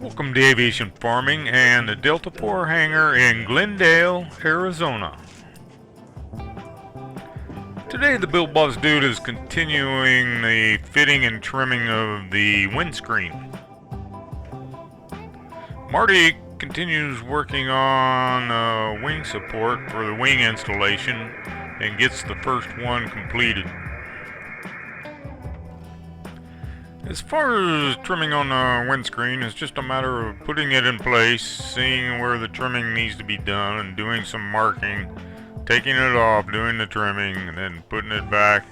Welcome to Aviation Farming and the Delta 4 hangar in Glendale, Arizona. Today the Build Boss Dude is continuing the fitting and trimming of the windscreen. Marty continues working on wing support for the wing installation and gets the first one completed. As far as trimming on the windscreen, it's just a matter of putting it in place, seeing where the trimming needs to be done, and doing some marking, taking it off, doing the trimming, and then putting it back.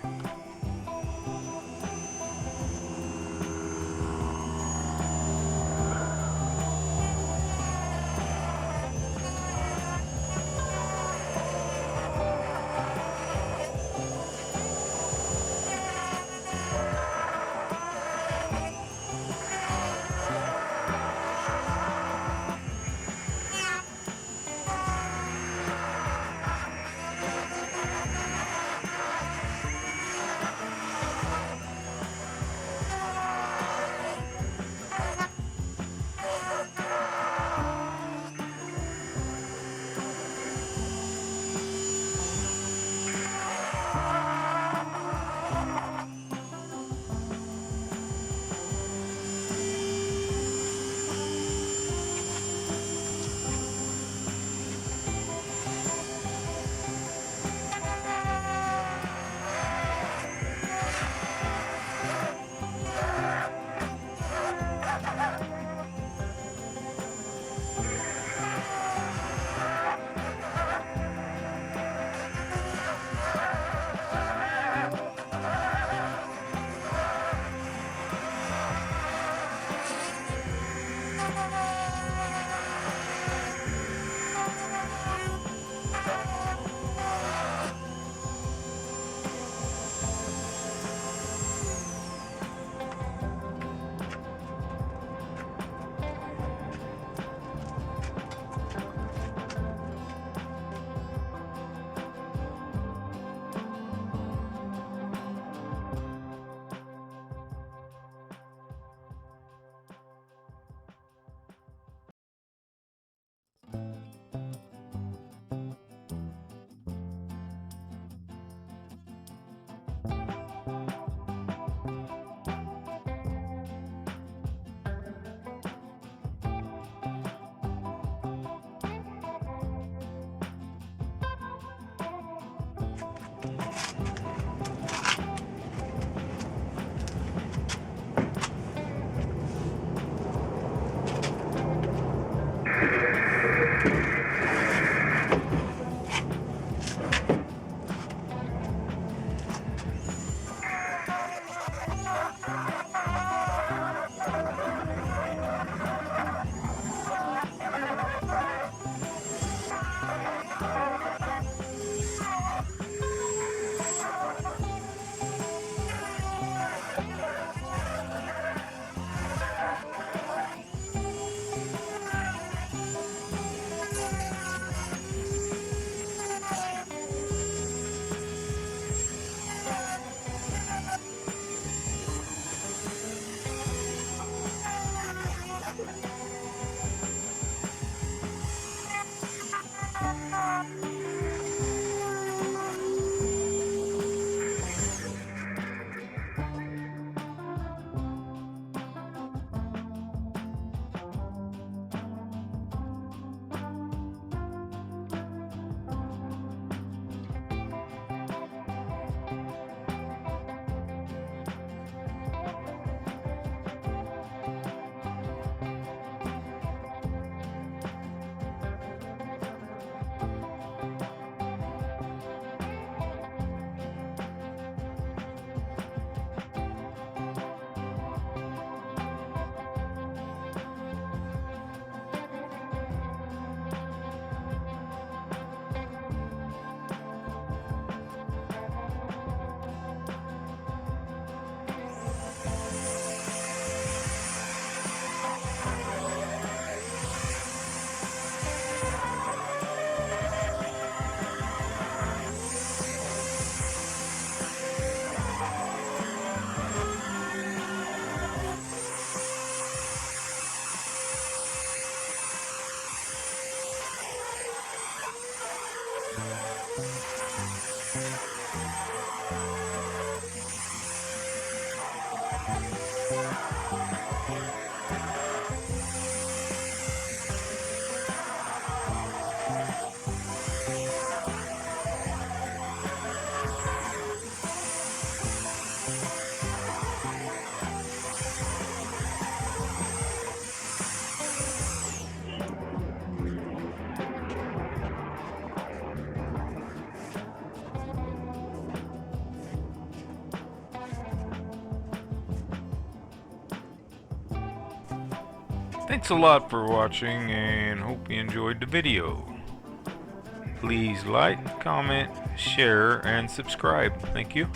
Thanks a lot for watching and hope you enjoyed the video. Please like, comment, share, and subscribe. Thank you.